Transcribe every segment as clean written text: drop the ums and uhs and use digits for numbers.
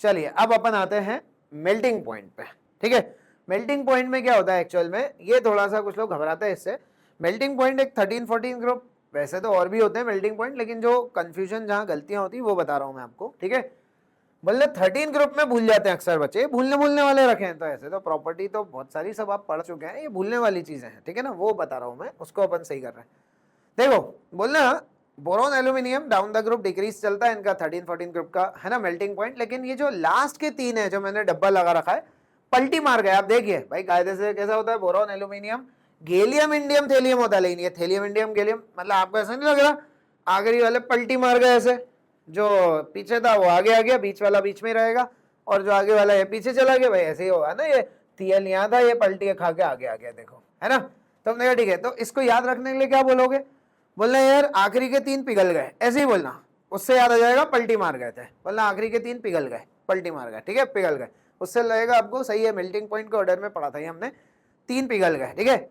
चलिए अब अपन आते हैं मेल्टिंग पॉइंट पे, ठीक है। मेल्टिंग पॉइंट में क्या होता है एक्चुअल में, ये थोड़ा सा कुछ लोग घबराते हैं इससे। मेल्टिंग पॉइंट एक 13-14 ग्रुप, वैसे तो और भी होते हैं मेल्टिंग पॉइंट, लेकिन जो कंफ्यूजन जहां गलतियां होती है वो बता रहा हूं मैं आपको, ठीक है। बोले 13 ग्रुप में भूल जाते हैं अक्सर बच्चे, भूलने वाले रखे हैं। तो ऐसे तो प्रॉपर्टी तो बहुत सारी सब आप पढ़ चुके हैं, ये भूलने वाली चीजें हैं, ठीक है ना, वो बता रहा हूं मैं, उसको अपन सही कर रहे हैं। देखो बोलना boron aluminium down the group decrease चलता है इनका 13-14 ग्रुप का, है ना, मेल्टिंग पॉइंट। लेकिन ये जो लास्ट के 3 है जो मैंने डब्बा लगा रखा है, पलटी मार गए। आप देखिए भाई कायदे से कैसा होता है, boron aluminium gallium indium thallium होता है, लेकिन ये थेलियम इंडियम गैलियम, मतलब आपको ऐसा नहीं लग रहा आखिरी वाले पलटी मार गए ऐसे, जो पीछे था वो आगे आ गया, बीच वाला बीच में रहेगा, और जो आगे वाला ये पीछे चला गया, भाई ऐसे ही होगा ना, ये TL यहाँ था, ये पलटी खा के आगे आ गया, देखो, है ना। तो हमने कहा ठीक है, तो इसको याद रखने के लिए क्या बोलोगे, बोलना यार आखिरी के 3 पिघल गए, ऐसे ही बोलना, उससे याद आ जाएगा पलटी मार गए थे, बोलना आखिरी के 3 पिघल गए, पलटी मार गए, ठीक है, पिघल गए, उससे लगेगा आपको सही है। मेल्टिंग पॉइंट के ऑर्डर में पढ़ा था ये हमने, 3 पिघल गए, ठीक है।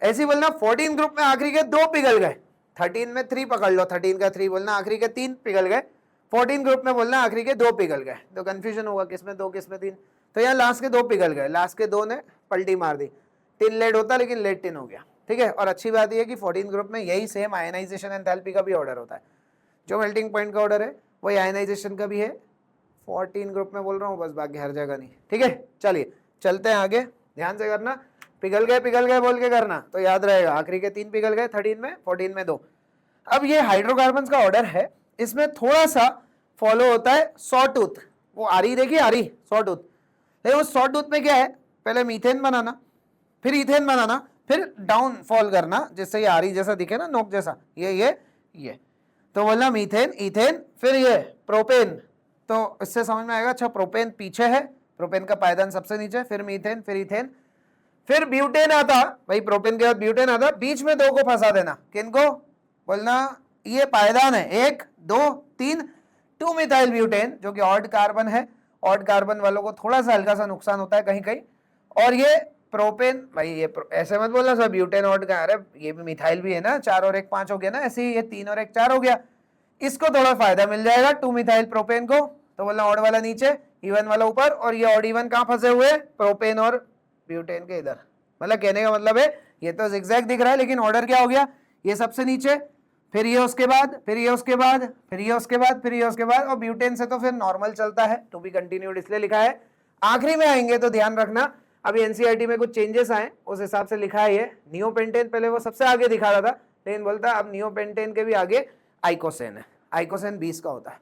ऐसे ही बोलना 14 ग्रुप में आखिरी के 2 पिघल गए, 13 में 3 पकड़ लो, 13 का 3 बोलना आखिरी के 3 पिघल गए, 14 ग्रुप में बोलना आखिरी के 2 पिघल गए। तो कंफ्यूजन होगा किसमें 2 किसमें 3, तो यहाँ लास्ट के 2 पिघल गए, लास्ट के 2 ने पलटी मार दी, टिन लेड होता लेकिन लेड टिन हो गया, ठीक है। और अच्छी बात यह है कि 14 ग्रुप में यही सेम आयनाइजेशन एंथैल्पी का भी ऑर्डर होता है, जो मेल्टिंग पॉइंट का ऑर्डर है वही आयनाइजेशन का भी है। 14 ग्रुप में बोल रहा हूँ बस, बाकी हर जगह नहीं, ठीक है। चलिए चलते हैं आगे, ध्यान से करना, पिघल गए बोल के करना तो याद रहेगा, आखिरी के 3 पिघल गए 13 में, 14 में 2। अब ये हाइड्रोकार्बन का ऑर्डर है, इसमें थोड़ा सा फॉलो होता है सॉ टूथ, वो आरी देखिए, आरी सॉ टूथ, लेकिन उस सॉ टूथ में क्या है, पहले मीथेन बनाना, फिर इथेन बनाना, फिर डाउन फॉल करना, जिससे ये आरी जैसा दिखे ना, नोक जैसा, ये तो बोलना मीथेन इथेन फिर ये प्रोपेन। तो इससे समझ में आएगा, अच्छा प्रोपेन पीछे है, प्रोपेन का पायदान सबसे नीचे, फिर मीथेन, फिर इथेन, फिर ब्यूटेन आता, भाई प्रोपेन के बाद ब्यूटेन आता, बीच में 2 को फंसा देना, किनको, बोलना ये पायदान है 1 2 3, 2 मिथाइल ब्यूटेन, जो कि ऑड कार्बन है, ऑड कार्बन वालों को थोड़ा सा हल्का सा नुकसान होता है कहीं कहीं, और ये प्रोपेन, भाई ये ऐसे मत बोलना सर ब्यूटेन ऑड का, अरे ये भी मिथाइल भी है ना, 4 और 1 5 हो गया ना, ऐसे ही ये 3 और 1 4 हो गया, इसको थोड़ा फायदा मिल जाएगा 2 मिथाइल प्रोपेन को, तो बोलना ऑड वाला नीचे, इवन वाला ऊपर, और ये ऑड इवन कहां फंसे हुए, प्रोपेन और ब्यूटेन के इधर। मतलब कहने का मतलब है ये तो zigzag दिख रहा है, लेकिन ऑर्डर क्या हो गया, ये सबसे नीचे, फिर ये उसके बाद, फिर ये उसके बाद, फिर ये उसके बाद, फिर ये उसके बाद, और ब्यूटेन से तो फिर नॉर्मल चलता है, टू बी कंटिन्यूड इसलिए लिखा है। आखिरी में आएंगे तो ध्यान रखना, अभी एनसीईआरटी में कुछ चेंजेस आए, उस हिसाब से लिखा है ये नियोपेंटेन, पहले वो सबसे आगे दिखा रहा था, लेकिन बोलता है अब नियोपेंटेन के भी आगे आइकोसेन है, आइकोसेन 20 का होता है,